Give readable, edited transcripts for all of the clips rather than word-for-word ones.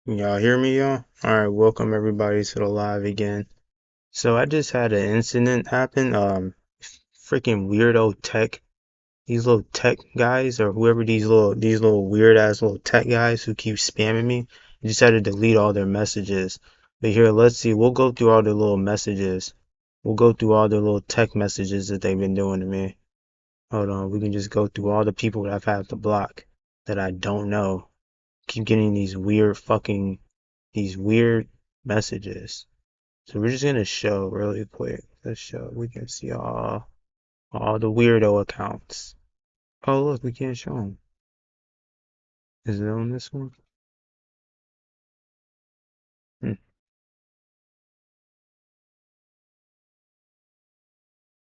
Y'all hear me, y'all? Alright, welcome everybody to the live again. So I just had an incident happen. Freaking weirdo tech, these little tech guys or whoever these little weird ass little tech guys who keep spamming me, I just had to delete all their messages. But here, let's see, we'll go through all the little messages. We'll go through all the little tech messages that they've been doing to me. Hold on, we can just go through all the people that I've had to block that I don't know. Keep getting these weird messages. So we're just gonna show really quick. Let's show. We can see all the weirdo accounts. Oh look, we can't show them. Is it on this one? Hmm.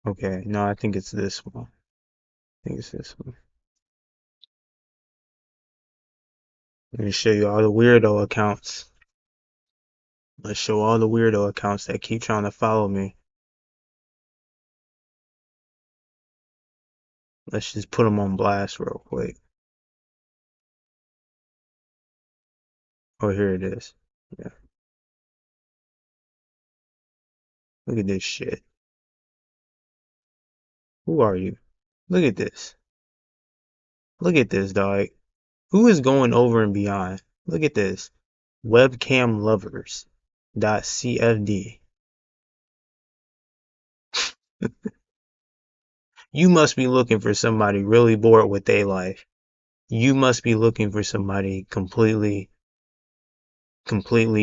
Okay, no, I think it's this one. I think it's this one. Let me show you all the weirdo accounts. Let's show all the weirdo accounts that keep trying to follow me. Let's just put them on blast real quick. Oh, here it is. Yeah, look at this shit. Who are you? Look at this. Look at this, dog. Who is going over and beyond? Look at this. Webcam lovers. .cfd. You must be looking for somebody really bored with their life. You must be looking for somebody completely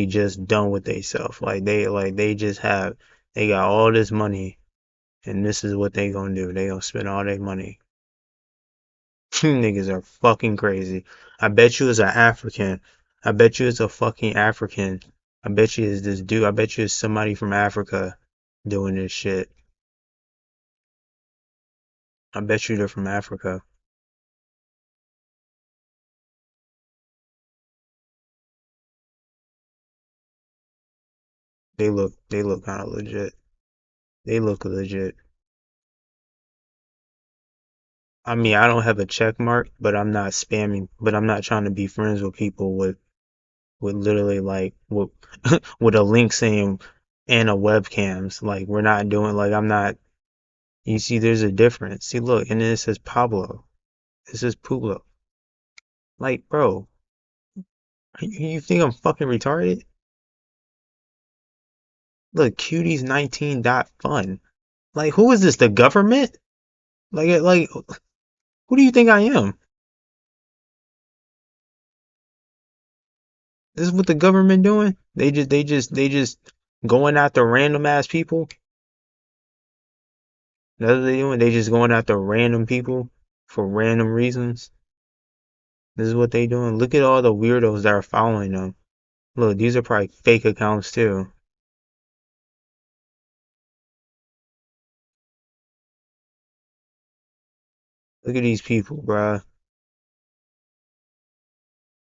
just done with theyself. They got all this money and this is what they gonna do. They gonna spend all their money. You niggas are fucking crazy. I bet you it's an African. I bet you it's a fucking African. I bet you it's this dude. I bet you it's somebody from Africa doing this shit. I bet you they're from Africa. They look kind of legit. They look legit. I mean, I don't have a check mark, but I'm not spamming. But I'm not trying to be friends with people with literally like with a link saying and a webcams. Like we're not doing like I'm not. You see, there's a difference. See, look, and then it says Pablo. It says Pablo. Like, bro, you think I'm fucking retarded? Look, cuties 19 dot fun. Like, who is this? The government? Like, who do you think I am? This is what the government doing? They just going after random ass people. That's what they doing. They just going after random people for random reasons. This is what they doing. Look at all the weirdos that are following them. Look, these are probably fake accounts too. Look at these people, bruh.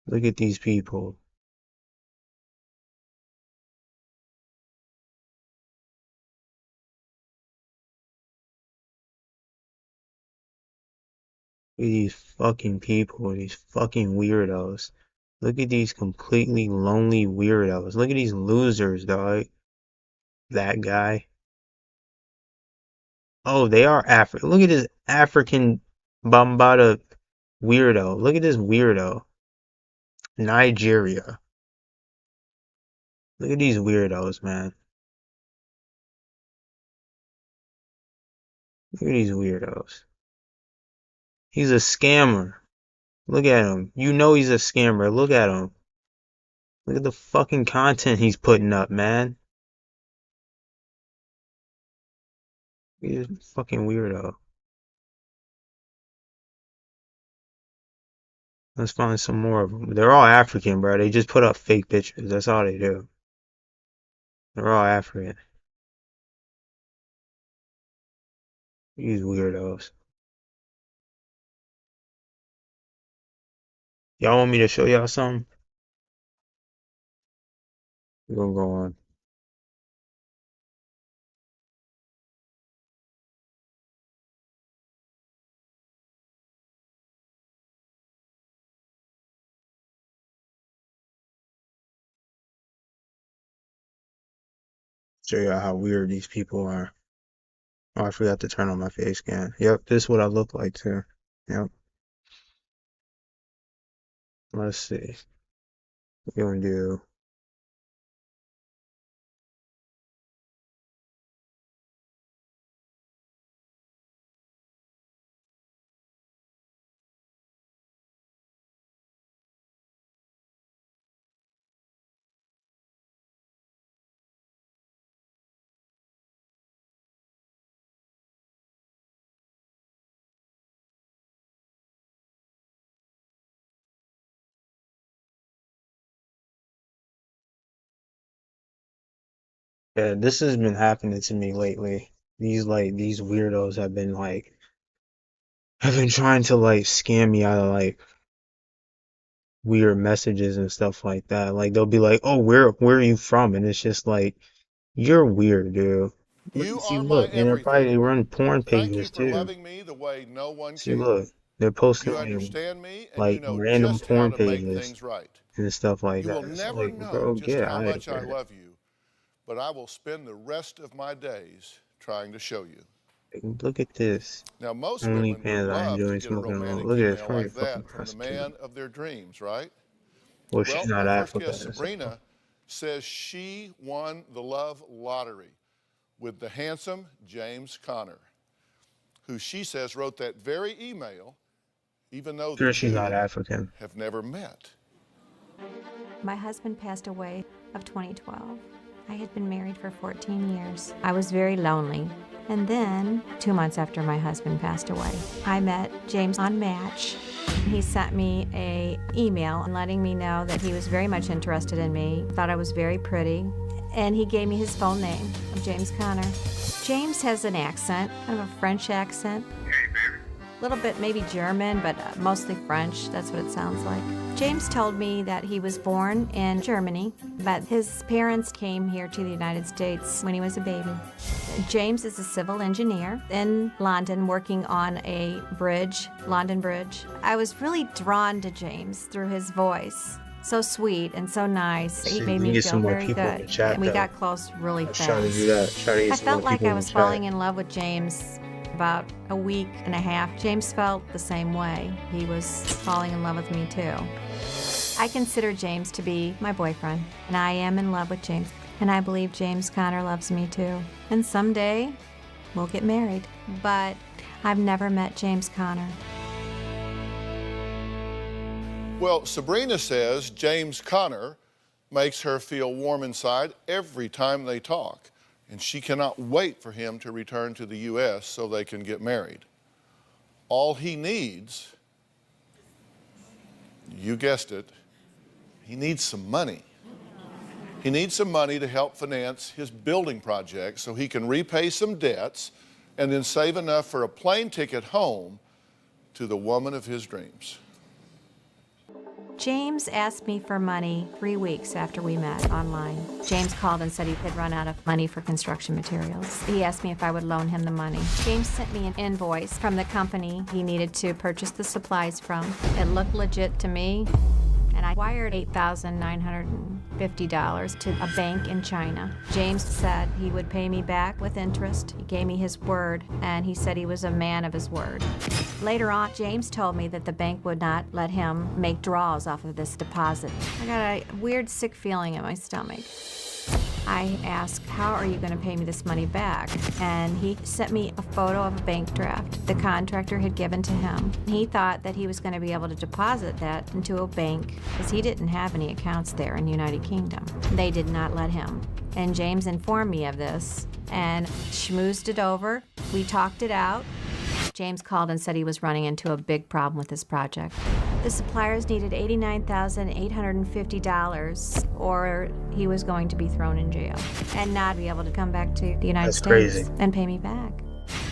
Look at these people. Look at these fucking people. These fucking weirdos. Look at these completely lonely weirdos. Look at these losers, dog. That guy. Oh, they are African. Look at this African Bambata weirdo. Look at this weirdo. Nigeria. Look at these weirdos, man. Look at these weirdos. He's a scammer. Look at him. You know he's a scammer. Look at him. Look at the fucking content he's putting up, man. He's a fucking weirdo. Let's find some more of them. They're all African, bro. They just put up fake pictures. That's all they do. They're all African. These weirdos. Y'all want me to show y'all something? We're gonna go on. Show you how weird these people are. Oh, I forgot to turn on my face scan. Yep, this is what I look like too. Yep. Let's see. We're gonna do. Yeah, this has been happening to me lately. These weirdos have been trying to like scam me out of like weird messages and stuff like that. Like they'll be like, "Oh, where are you from?" And it's just like, "You're weird, dude." You See, are my look, and everything. they run porn Thank you pages for too. loving me the way no one See, can. look, they're posting You understand me and you like know random just how porn to make pages things right. and stuff like You that. will It's never like, know bro, just get how out of much I here. love you, but I will spend the rest of my days trying to show you. Like, look at this. Now, most women would OnlyFans, I love to enjoy get a smoking alone. romantic Look at this, email probably a like fucking that from the prostitute. man of their dreams, right? Well, she's Well, not our first African, guest, so. Sabrina, says she won the love lottery with the handsome James Conner, who she says wrote that very email, even though the Sure, she's not two African. have never met. My husband passed away of 2012. I had been married for 14 years. I was very lonely. And then, 2 months after my husband passed away, I met James on Match. He sent me a email letting me know that he was very much interested in me, thought I was very pretty, and he gave me his full name of James Conner. James has an accent, kind of a French accent. A little bit maybe German, but mostly French. That's what it sounds like. James told me that he was born in Germany, but his parents came here to the United States when he was a baby. James is a civil engineer in London working on a bridge, London Bridge. I was really drawn to James through his voice. So sweet and so nice. He made me feel very good. And we got close really fast. Try to do that. Try to get I some felt more like people I in was the falling chat. in love with James about a week and a half. James felt the same way. He was falling in love with me too. I consider James to be my boyfriend, and I am in love with James. And I believe James Conner loves me too. And someday we'll get married. But I've never met James Conner. Well, Sabrina says James Conner makes her feel warm inside every time they talk, and she cannot wait for him to return to the U.S. so they can get married. All he needs, you guessed it, he needs some money. He needs some money to help finance his building project so he can repay some debts and then save enough for a plane ticket home to the woman of his dreams. James asked me for money 3 weeks after we met online. James called and said he had run out of money for construction materials. He asked me if I would loan him the money. James sent me an invoice from the company he needed to purchase the supplies from. It looked legit to me, and I wired $8,950 to a bank in China. James said he would pay me back with interest. He gave me his word, and he said he was a man of his word. Later on, James told me that the bank would not let him make draws off of this deposit. I got a weird, sick feeling in my stomach. I asked, how are you going to pay me this money back? And he sent me a photo of a bank draft the contractor had given to him. He thought that he was going to be able to deposit that into a bank because he didn't have any accounts there in the United Kingdom. They did not let him. And James informed me of this and schmoozed it over. We talked it out. James called and said he was running into a big problem with his project. The suppliers needed $89,850 or he was going to be thrown in jail and not be able to come back to the United That's States crazy. and pay me back.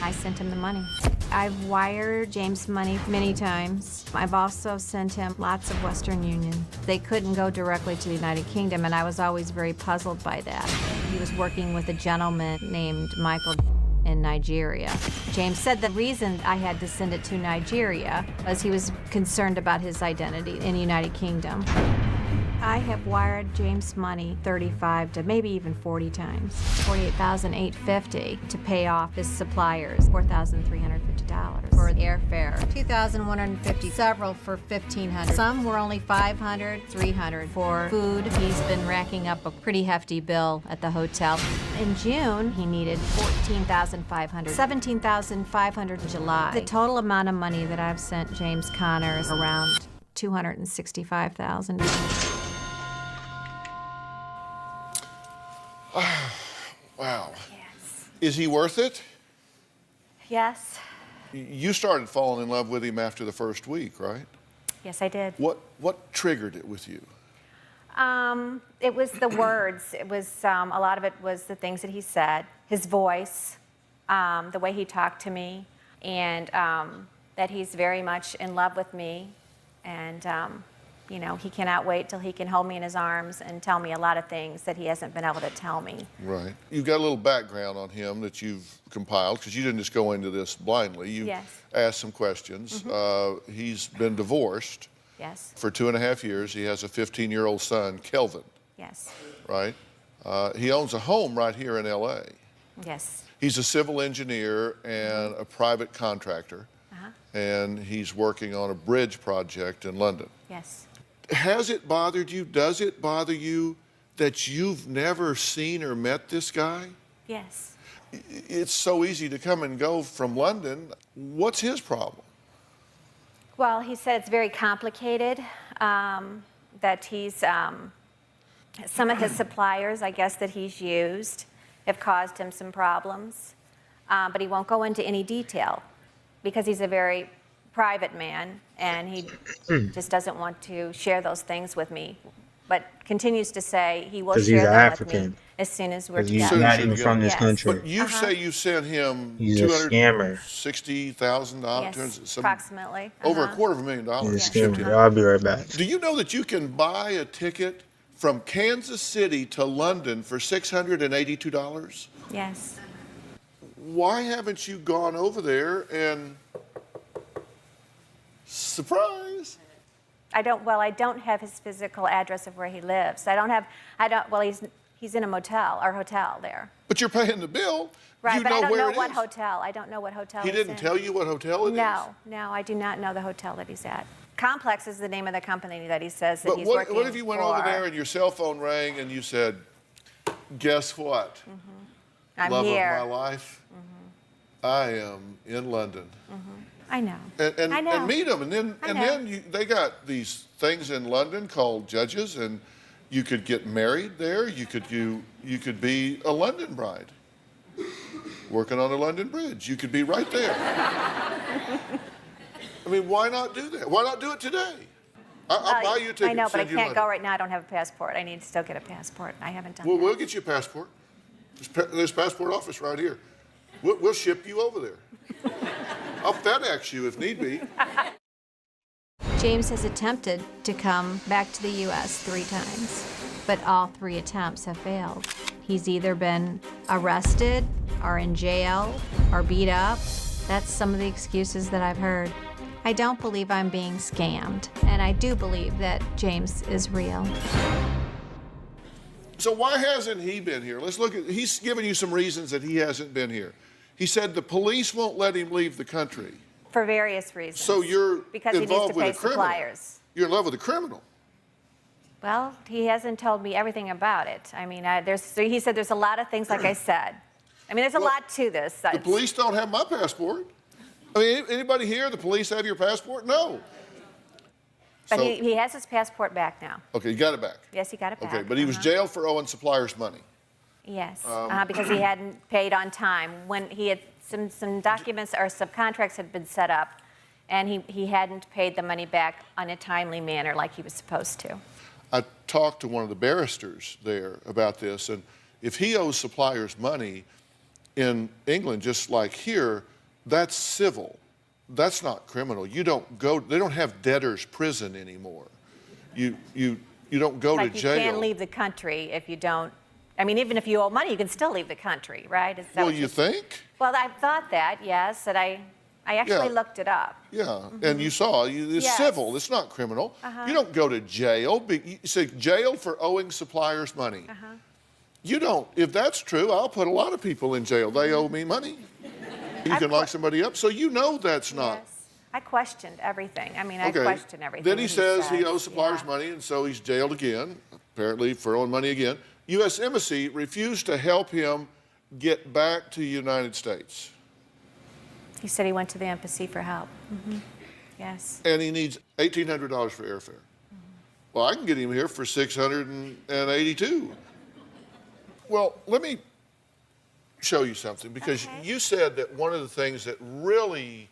I sent him the money. I've wired James money many times. I've also sent him lots of Western Union. They couldn't go directly to the United Kingdom, and I was always very puzzled by that. He was working with a gentleman named Michael in Nigeria. James said the reason I had to send it to Nigeria was he was concerned about his identity in the United Kingdom. I have wired James money 35 to maybe even 40 times. $48,850 to pay off his suppliers. $4,350 for airfare. $2,150. Several for $1,500. Some were only $500, $300 for food. He's been racking up a pretty hefty bill at the hotel. In June, he needed $14,500. $17,500 in July. The total amount of money that I've sent James Connor is around $265,000. Wow. Yes. Is he worth it? Yes. You started falling in love with him after the first week, right? Yes, I did. What triggered it with you? It was the words. It was a lot of it was the things that he said, his voice, the way he talked to me, and that he's very much in love with me, and you know, he cannot wait till he can hold me in his arms and tell me a lot of things that he hasn't been able to tell me. Right. You've got a little background on him that you've compiled, because you didn't just go into this blindly. You Yes. asked some questions. He's been divorced Yes. for 2.5 years. He has a 15-year-old son, Kelvin, Yes. right? He owns a home right here in L.A. Yes. He's a civil engineer and a private contractor, and he's working on a bridge project in London. Yes. Has it bothered you, does it bother you that you've never seen or met this guy? Yes. It's so easy to come and go from London. What's his problem? Well, he said it's very complicated, that he's, some of his suppliers, I guess, that he's used have caused him some problems, but he won't go into any detail because he's a very private man and he just doesn't want to share those things with me, but continues to say he will 'Cause he's share them with African. me as soon as we're 'Cause he's together. not even from this Yes. country. But you say you sent him He's a scammer. $260,000, Yes, approximately. over $250,000. He's a scammer. I'll be right back. Do you know that you can buy a ticket from Kansas City to London for $682? Yes. Why haven't you gone over there and surprise? I don't have his physical address of where he lives. Well, he's in a motel or hotel there. But you're paying the bill. Right, You but know I don't where know it what is. hotel. I don't know what hotel He he's didn't in. tell you what hotel it is? No, I do not know the hotel that he's at. Complex is the name of the company that he says that But he's what working if you went over for. there and your cell phone rang and you said, guess what? I'm Love here. of my life, I am in London. I know. And I know. and meet them, and I know. then they got these things in London called judges, and you could get married there. You could be a London bride, working on a London bridge. You could be right there. I mean, why not do that? Why not do it today? I'll buy you a ticket. I know, but I send you can't money. go right now. I don't have a passport. I need to still get a passport. I haven't done Well, that. we'll get you a passport. There's passport office right here. We'll ship you over there. I'll FedEx you if need be. James has attempted to come back to the U.S. 3 times, but all 3 attempts have failed. He's either been arrested or in jail or beat up. That's some of the excuses that I've heard. I don't believe I'm being scammed, and I do believe that James is real. So why hasn't he been here? Let's look at, he's given you some reasons that he hasn't been here. He said the police won't let him leave the country. For various reasons. So you're because he needs involved to with pay a criminal. suppliers. You're in love with a criminal. Well, he hasn't told me everything about it. I mean, he said there's a lot of things, like I said. I mean, there's a lot to this. The police don't have my passport. I mean, anybody here, the police have your passport? No. But So- he has his passport back now. Okay, you got it back. Yes, he got it back. Okay, but he was jailed for owing suppliers money. Yes, because he hadn't paid on time. When he had some documents or some contracts had been set up, and he hadn't paid the money back on a timely manner like he was supposed to. I talked to one of the barristers there about this, and if he owes suppliers money in England, just like here, that's civil. That's not criminal. You don't go, they don't have debtor's prison anymore. You don't go Like to you jail. can't leave the country if you don't. I mean, even if you owe money, you can still leave the country, right? Is that Well, what you think? Well, I've thought that, yes, that I actually Yeah. looked it up. Yeah, and you saw, it's Yes. civil, it's not criminal. You don't go to jail. You say jail for owing suppliers money. You don't. If that's true, I'll put a lot of people in jail. They owe me money. You can lock somebody up, so you know that's not. Yes. I questioned everything. I mean, I Okay. questioned everything. Then he that says he says. owes suppliers Yeah. money, and so he's jailed again, apparently for owing money again. U.S. Embassy refused to help him get back to the United States. He said he went to the embassy for help. Yes. And he needs $1,800 for airfare. Well, I can get him here for $682. Well, let me show you something, because Okay. you said that one of the things that really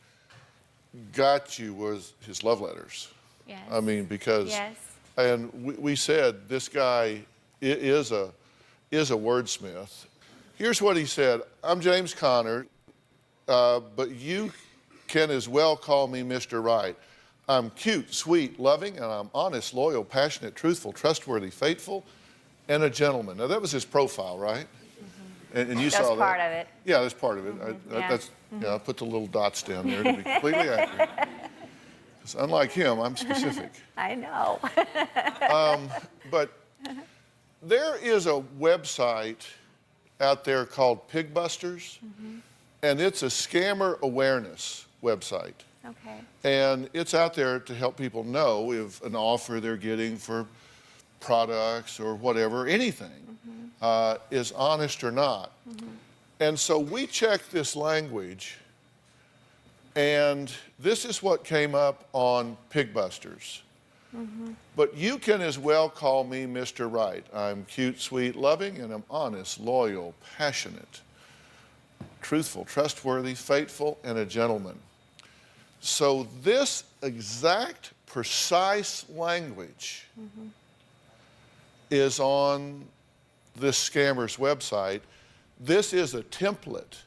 got you was his love letters. Yes. I mean, because, Yes. and we said this guy is a wordsmith. Here's what he said. I'm James Conner, but you can as well call me Mr. Right. I'm cute, sweet, loving, and I'm honest, loyal, passionate, truthful, trustworthy, faithful, and a gentleman. Now, that was his profile, right? And you That's saw that. part of it. Yeah, that's part of it. Yeah. I put the little dots down there to be completely accurate. 'Cause unlike him, I'm specific. I know. But there is a website out there called Pigbusters, and it's a scammer awareness website. Okay. And it's out there to help people know if an offer they're getting for products or whatever, anything, is honest or not. And so we checked this language, and this is what came up on Pigbusters. But you can as well call me Mr. Right. I'm cute, sweet, loving, and I'm honest, loyal, passionate, truthful, trustworthy, faithful, and a gentleman. So this exact, precise language is on this scammer's website. This is a template.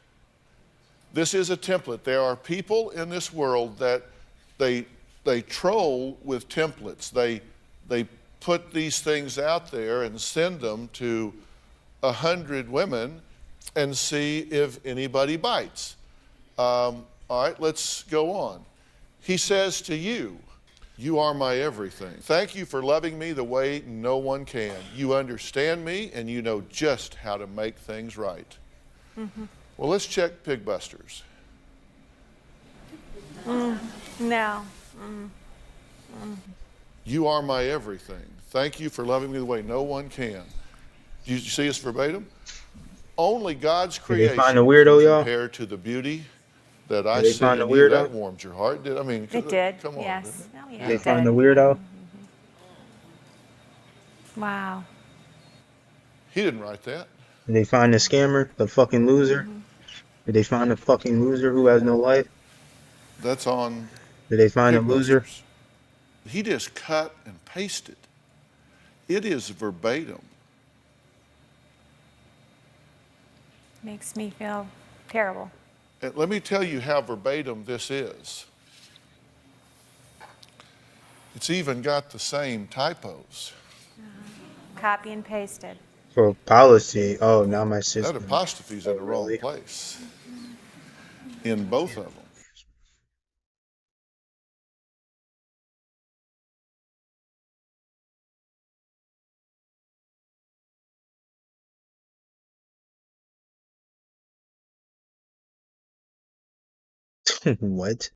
This is a template. There are people in this world that they troll with templates. They put these things out there and send them to 100 women and see if anybody bites. All right, let's go on. He says to you, you are my everything. Thank you for loving me the way no one can. You understand me and you know just how to make things right. Well, let's check Pigbusters. No. You are my everything. Thank you for loving me the way no one can. Do you see us verbatim? Only God's Did they creation find the weirdo, can y'all? compare to the beauty that I Did they see find in the you. weirdo? That warmed your heart. I mean, It did. come on. Yes. Oh, yeah, Did they it find did. the weirdo? Wow. He didn't write that. Did they find the scammer, the fucking loser? Did they find the fucking loser who has no life? That's on Did they find the loser? Pigbusters. He just cut and pasted. It is verbatim. Makes me feel terrible. And let me tell you how verbatim this is. It's even got the same typos. Copy and pasted. For policy. Oh, now my That system. apostrophe's in the wrong really? place. In both of them. What?